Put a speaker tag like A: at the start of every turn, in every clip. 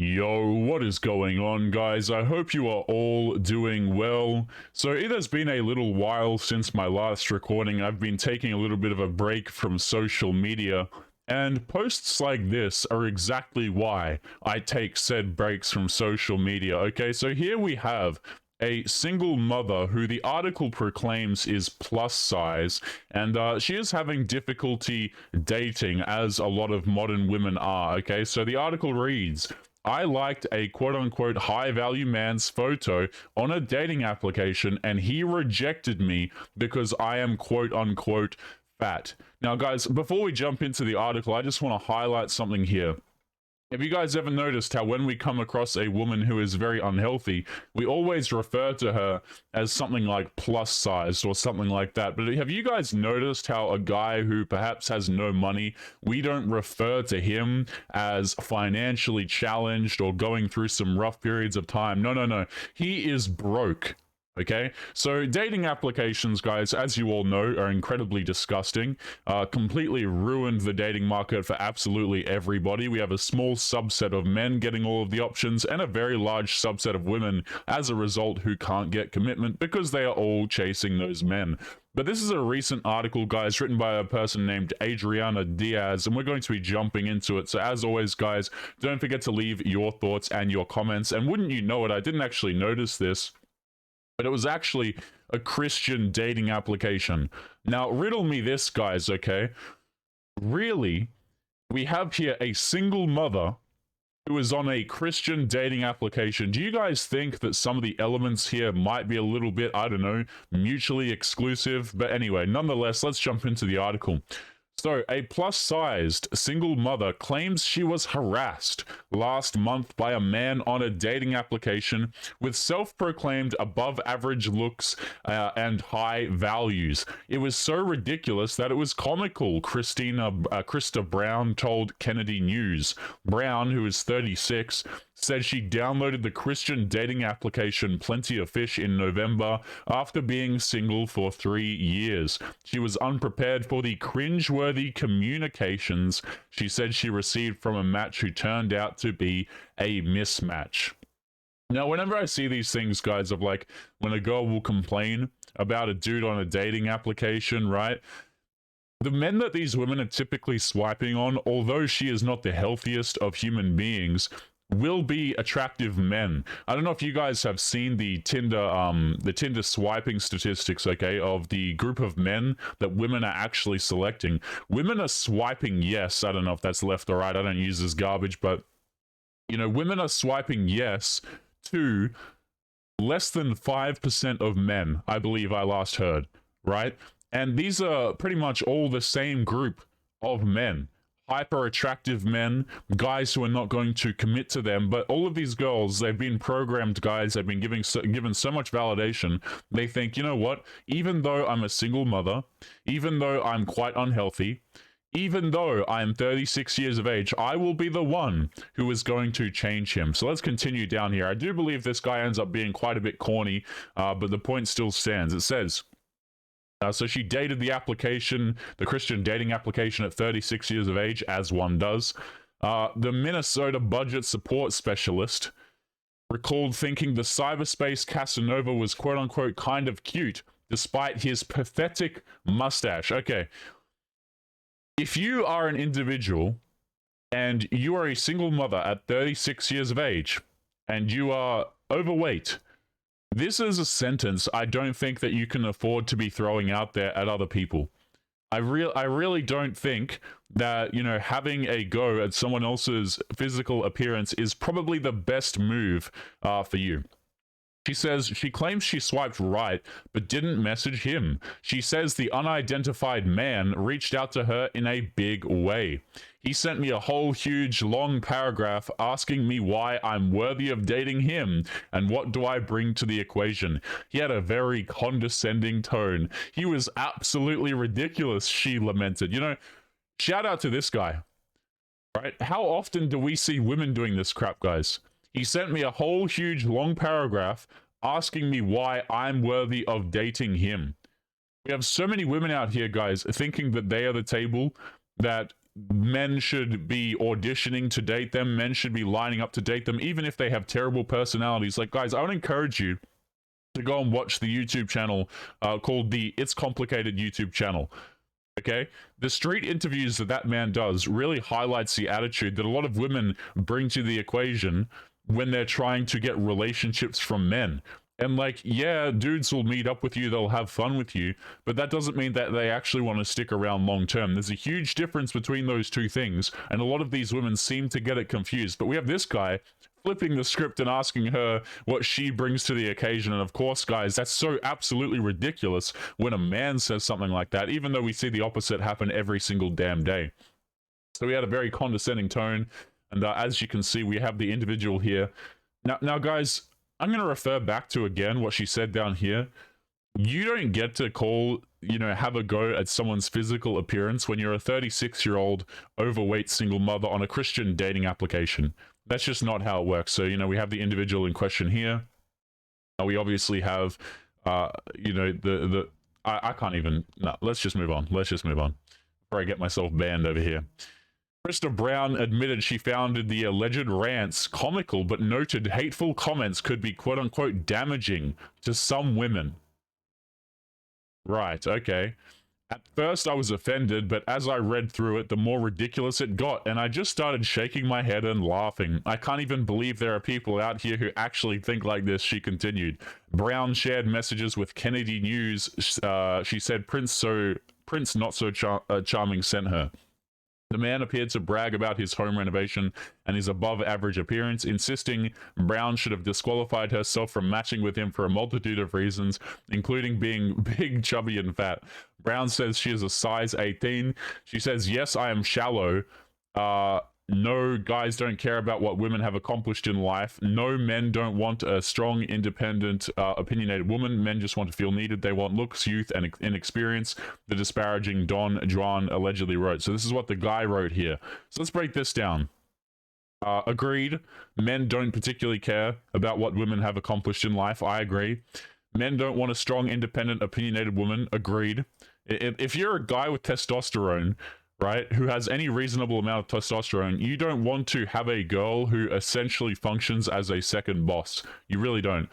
A: Yo, what is going on, guys? I hope you are all doing well. So it has been a little while since my last recording. I've been taking a little bit of a break from social media, and posts like this are exactly why I take said breaks from social media. Okay, so here we have a single mother who the article proclaims is plus size, and she is having difficulty dating, as a lot of modern women are. Okay, so the article reads, I liked a quote-unquote high-value man's photo on a dating application, and he rejected me because I am quote-unquote fat. Now, guys, before we jump into the article, I just want to highlight something here. Have you guys ever noticed how when we come across a woman who is very unhealthy, we always refer to her as something like plus size or something like that? But have you guys noticed how a guy who perhaps has no money, we don't refer to him as financially challenged or going through some rough periods of time? No. He is broke. Okay, so dating applications, guys, as you all know, are incredibly disgusting, completely ruined the dating market for absolutely everybody. We have a small subset of men getting all of the options and a very large subset of women, as a result, who can't get commitment because they are all chasing those men. But this is a recent article, guys, written by a person named Adriana Diaz, and we're going to be jumping into it. So as always, guys, don't forget to leave your thoughts and your comments. And wouldn't you know it, I didn't actually notice this, but it was actually a Christian dating application. Now, riddle me this, guys, okay? Really, we have here a single mother who is on a Christian dating application. Do you guys think that some of the elements here might be a little bit, I don't know, mutually exclusive? But anyway, nonetheless, let's jump into the article. So, a plus-sized single mother claims she was harassed last month by a man on a dating application with self-proclaimed above-average looks and high values. It was so ridiculous that it was comical, Krista Brown told Kennedy News. Brown, who is 36, said she downloaded the Christian dating application Plenty of Fish in November after being single for 3 years. She was unprepared for the cringeworthy communications she said she received from a match who turned out to be a mismatch. Now, whenever I see these things, guys, of like when a girl will complain about a dude on a dating application, right? The men that these women are typically swiping on, although she is not the healthiest of human beings, will be attractive men. I don't know if you guys have seen the Tinder swiping statistics, okay, of the group of men that women are actually selecting. Women are swiping yes. I don't know if that's left or right. I don't use this garbage, but you know, women are swiping yes to less than 5% of men, I believe I last heard, right? And these are pretty much all the same group of men. Hyper attractive men, guys who are not going to commit to them, but all of these girls, they've been programmed, guys, they've been given so much validation. They think, you know what, even though I'm a single mother, even though I'm quite unhealthy, even though I'm 36 years of age, I will be the one who is going to change him. So let's continue down here. I do believe this guy ends up being quite a bit corny, but the point still stands. It says, so she dated the application, the Christian dating application, at 36 years of age, as one does. The Minnesota budget support specialist recalled thinking the cyberspace Casanova was quote-unquote kind of cute, despite his pathetic mustache. Okay, if you are an individual and you are a single mother at 36 years of age and you are overweight, this is a sentence I don't think that you can afford to be throwing out there at other people. I really don't think that, you know, having a go at someone else's physical appearance is probably the best move for you. She says she claims she swiped right, but didn't message him. She says the unidentified man reached out to her in a big way. He sent me a whole huge long paragraph asking me why I'm worthy of dating him and what do I bring to the equation. He had a very condescending tone. He was absolutely ridiculous, she lamented. You know, shout out to this guy, right? How often do we see women doing this crap, guys? He sent me a whole huge long paragraph asking me why I'm worthy of dating him. We have so many women out here, guys, thinking that they are the table, that men should be auditioning to date them, men should be lining up to date them, even if they have terrible personalities. Like, guys, I would encourage you to go and watch the YouTube channel called the It's Complicated YouTube channel. Okay, the street interviews that that man does really highlights the attitude that a lot of women bring to the equation when they're trying to get relationships from men. And like, yeah, dudes will meet up with you, they'll have fun with you, but that doesn't mean that they actually want to stick around long term. There's a huge difference between those two things, and a lot of these women seem to get it confused. But we have this guy flipping the script and asking her what she brings to the occasion. And of course, guys, that's so absolutely ridiculous when a man says something like that, even though we see the opposite happen every single damn day. So we had a very condescending tone, and as you can see, we have the individual here. Now, guys, I'm going to refer back to, again, what she said down here. You don't get to call, have a go at someone's physical appearance when you're a 36-year-old overweight single mother on a Christian dating application. That's just not how it works. So, we have the individual in question here. We obviously have, I can't even, no, let's just move on. Let's just move on before I get myself banned over here. Krista Brown admitted she found the alleged rants comical, but noted hateful comments could be quote-unquote damaging to some women. Right, okay. At first I was offended, but as I read through it, the more ridiculous it got, and I just started shaking my head and laughing. I can't even believe there are people out here who actually think like this, she continued. Brown shared messages with Kennedy News. She said Prince Not So Charming sent her. The man appeared to brag about his home renovation and his above-average appearance, insisting Brown should have disqualified herself from matching with him for a multitude of reasons, including being big, chubby, and fat. Brown says she is a size 18. She says, yes, I am shallow. No, guys don't care about what women have accomplished in life. No, men don't want a strong, independent, opinionated woman. Men just want to feel needed. They want looks, youth, and inexperience, the disparaging Don Juan allegedly wrote. So this is what the guy wrote here. So let's break this down. Agreed. Men don't particularly care about what women have accomplished in life. I agree. Men don't want a strong, independent, opinionated woman. Agreed. If you're a guy with testosterone, right, who has any reasonable amount of testosterone, you don't want to have a girl who essentially functions as a second boss. You really don't.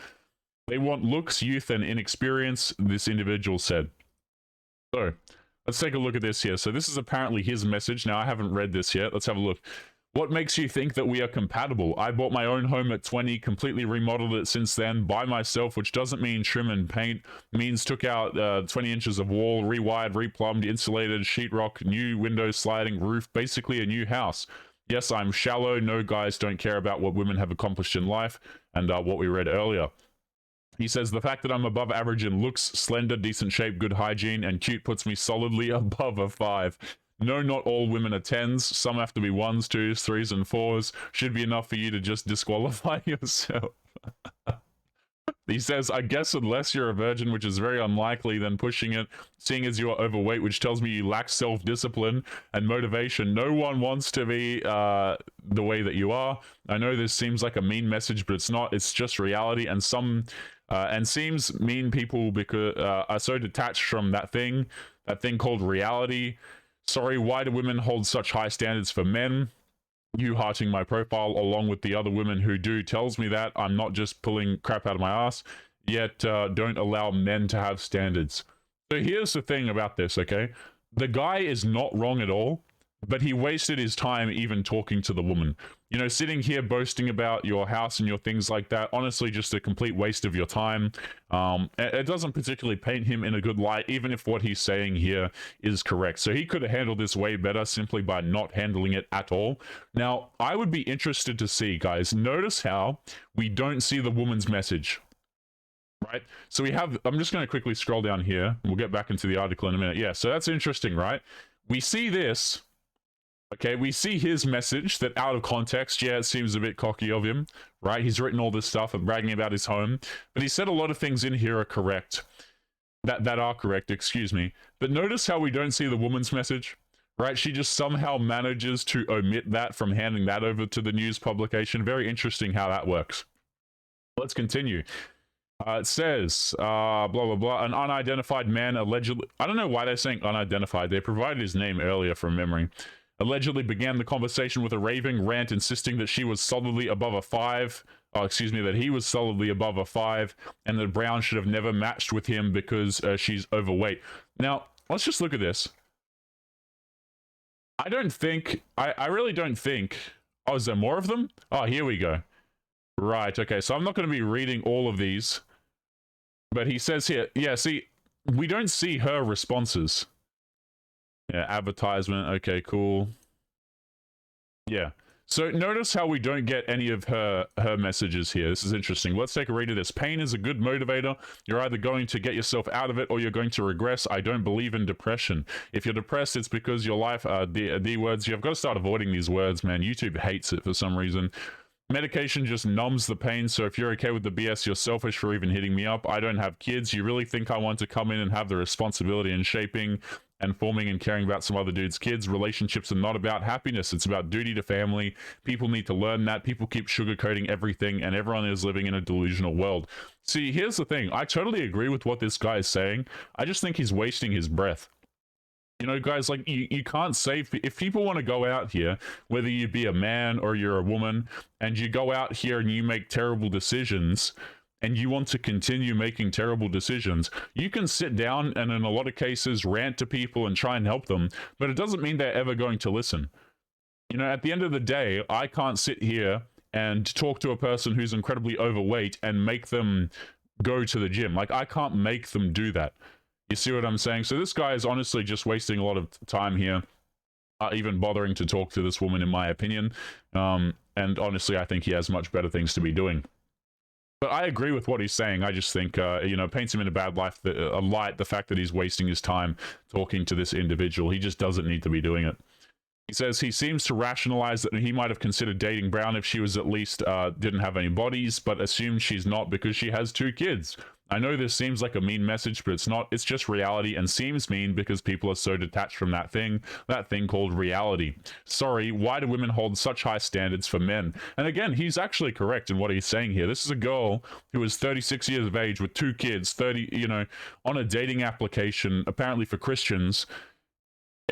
A: They want looks, youth, and inexperience, this individual said. So, let's take a look at this here. So this is apparently his message. Now, I haven't read this yet. Let's have a look. What makes you think that we are compatible? I bought my own home at 20, completely remodeled it since then by myself, which doesn't mean trim and paint, means took out 20 inches of wall, rewired, replumbed, insulated, sheetrock, new windows, sliding roof, basically a new house. Yes, I'm shallow. No, guys don't care about what women have accomplished in life, and what we read earlier. He says, the fact that I'm above average in looks, slender, decent shape, good hygiene, and cute puts me solidly above a 5. No, not all women are 10s. Some have to be 1s, 2s, 3s, and 4s. Should be enough for you to just disqualify yourself. He says, I guess unless you're a virgin, which is very unlikely, then pushing it, seeing as you are overweight, which tells me you lack self-discipline and motivation. No one wants to be the way that you are. I know this seems like a mean message, but it's not. It's just reality. And seems mean people because are so detached from that thing called reality. Sorry, why do women hold such high standards for men? You hearting my profile along with the other women who do tells me that I'm not just pulling crap out of my ass, yet don't allow men to have standards. So here's the thing about this, okay? The guy is not wrong at all, but he wasted his time even talking to the woman. You know, sitting here boasting about your house and your things like that, honestly, just a complete waste of your time. It doesn't particularly paint him in a good light, even if what he's saying here is correct. So he could have handled this way better simply by not handling it at all. Now, I would be interested to see, guys, notice how we don't see the woman's message. Right? So we have, I'm just going to quickly scroll down here. We'll get back into the article in a minute. Yeah, so that's interesting, right? We see this. Okay, we see his message that out of context, yeah, it seems a bit cocky of him, right? He's written all this stuff and bragging about his home, but he said a lot of things in here are correct. That are correct, excuse me. But notice how we don't see the woman's message, right? She just somehow manages to omit that from handing that over to the news publication. Very interesting how that works. Let's continue. It says, blah, blah, blah, an unidentified man allegedly... I don't know why they're saying unidentified. They provided his name earlier from memory. allegedly began the conversation with a raving rant insisting that she was solidly above a 5. Oh, excuse me, that he was solidly above a 5, and that Brown should have never matched with him because she's overweight. Now, let's just look at this. I really don't think... Oh, is there more of them? Oh, here we go. Right, okay, so I'm not going to be reading all of these. But he says here, yeah, see, we don't see her responses. Yeah, advertisement, okay, cool. Yeah. So notice how we don't get any of her messages here. This is interesting. Let's take a read of this. Pain is a good motivator. You're either going to get yourself out of it or you're going to regress. I don't believe in depression. If you're depressed, it's because your life, the words, you've got to start avoiding these words, man. YouTube hates it for some reason. Medication just numbs the pain, so if you're okay with the BS, you're selfish for even hitting me up. I don't have kids. You really think I want to come in and have the responsibility in shaping and forming and caring about some other dude's kids? Relationships are not about happiness. It's about duty to family. People need to learn that. People keep sugarcoating everything, and everyone is living in a delusional world. See, here's the thing. I totally agree with what this guy is saying. I just think he's wasting his breath. You know, guys, like, you can't say... If people want to go out here, whether you be a man or you're a woman, and you go out here and you make terrible decisions, and you want to continue making terrible decisions, you can sit down and in a lot of cases rant to people and try and help them, but it doesn't mean they're ever going to listen. You know, at the end of the day, I can't sit here and talk to a person who's incredibly overweight and make them go to the gym. Like, I can't make them do that. You see what I'm saying? So this guy is honestly just wasting a lot of time here, even bothering to talk to this woman, in my opinion. And honestly, I think he has much better things to be doing. But I agree with what he's saying. I just think, you know, paints him in a bad light, the fact that he's wasting his time talking to this individual. He just doesn't need to be doing it. He says he seems to rationalize that he might have considered dating Brown if she was at least didn't have any bodies, but assumes she's not because she has 2 kids. I know this seems like a mean message, but it's not. It's just reality, and seems mean because people are so detached from that thing called reality. Sorry, why do women hold such high standards for men? And again, he's actually correct in what he's saying here. This is a girl who is 36 years of age with 2 kids, 30, you know, on a dating application, apparently for Christians,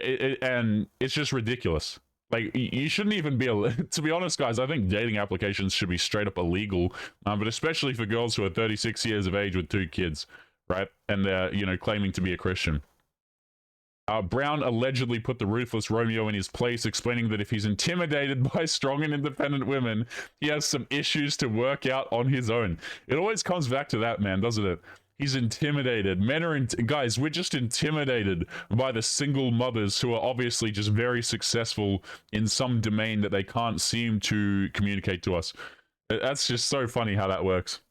A: and it's just ridiculous. Like, you shouldn't even be... To be honest, guys, I think dating applications should be straight up illegal, but especially for girls who are 36 years of age with 2 kids, right? And they're, you know, claiming to be a Christian. Brown allegedly put the ruthless Romeo in his place, explaining that if he's intimidated by strong and independent women, he has some issues to work out on his own. It always comes back to that, man, doesn't it? He's intimidated. Men are... Guys, we're just intimidated by the single mothers who are obviously just very successful in some domain that they can't seem to communicate to us. That's just so funny how that works.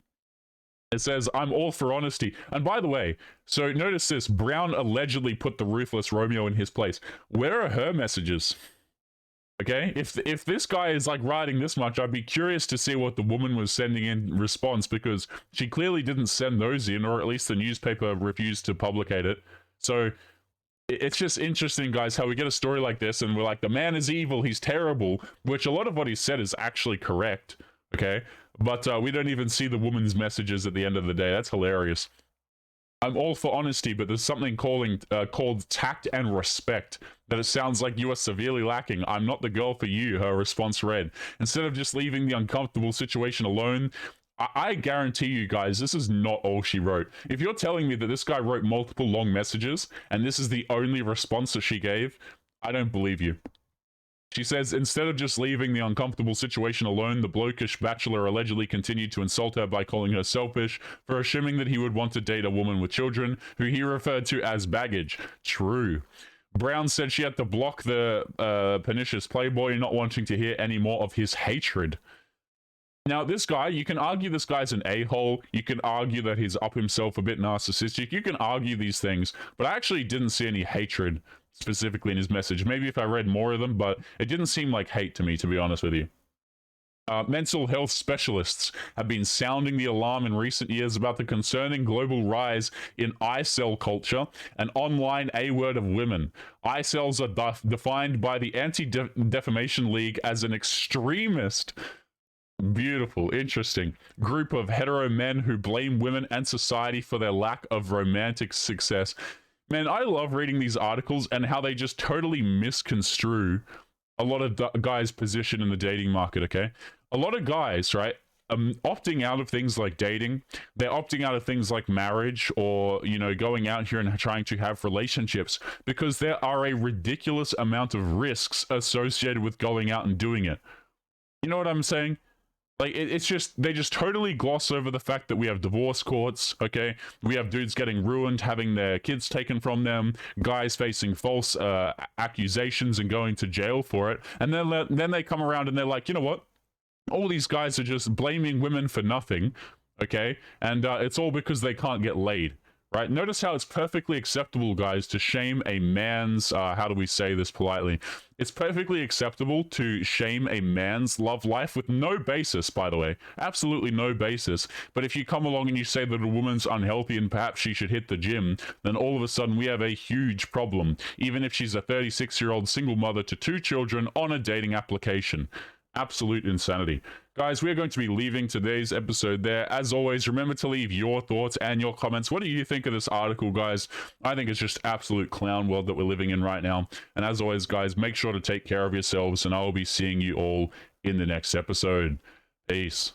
A: It says, I'm all for honesty. And by the way, so notice this. Brown allegedly put the ruthless Romeo in his place. Where are her messages? Okay, if this guy is like writing this much, I'd be curious to see what the woman was sending in response, because she clearly didn't send those in, or at least the newspaper refused to publicate it. So it's just interesting, guys, how we get a story like this and we're like, the man is evil, he's terrible, which a lot of what he said is actually correct, okay? But we don't even see the woman's messages at the end of the day. That's hilarious. I'm all for honesty, but there's something called tact and respect that it sounds like you are severely lacking. I'm not the girl for you, her response read. Instead of just leaving the uncomfortable situation alone, I guarantee you guys, this is not all she wrote. If you're telling me that this guy wrote multiple long messages, and this is the only response that she gave, I don't believe you. She says, instead of just leaving the uncomfortable situation alone, the blokish bachelor allegedly continued to insult her by calling her selfish for assuming that he would want to date a woman with children, who he referred to as baggage. True. Brown said she had to block the pernicious playboy, not wanting to hear any more of his hatred. Now, this guy, you can argue this guy's an a-hole. You can argue that he's up himself a bit narcissistic. You can argue these things, but I actually didn't see any hatred specifically in his message. Maybe if I read more of them, but it didn't seem like hate to me, to be honest with you. Mental health specialists have been sounding the alarm in recent years about the concerning global rise in I-cell culture, an online A-word of women. I-cells are defined by the Anti-Defamation League as an extremist, beautiful, interesting group of hetero men who blame women and society for their lack of romantic success. Man, I love reading these articles and how they just totally misconstrue a lot of guys' position in the dating market, okay? A lot of guys, right, opting out of things like dating, they're opting out of things like marriage, or, you know, going out here and trying to have relationships because there are a ridiculous amount of risks associated with going out and doing it. You know what I'm saying? Like, it's just, they just totally gloss over the fact that we have divorce courts, okay? We have dudes getting ruined, having their kids taken from them, guys facing false accusations and going to jail for it. And then they come around and they're like, you know what? All these guys are just blaming women for nothing, okay? And it's all because they can't get laid, right? Notice how it's perfectly acceptable, guys, to shame a man's, how do we say this politely? It's perfectly acceptable to shame a man's love life with no basis, by the way. Absolutely no basis. But if you come along and you say that a woman's unhealthy and perhaps she should hit the gym, then all of a sudden we have a huge problem, even if she's a 36-year-old single mother to 2 children on a dating application. Absolute insanity. Guys, we're going to be leaving today's episode there. As always, remember to leave your thoughts and your comments. What do you think of this article, guys? I think it's just absolute clown world that we're living in right now. And as always, guys, make sure to take care of yourselves, and I will be seeing you all in the next episode. Peace.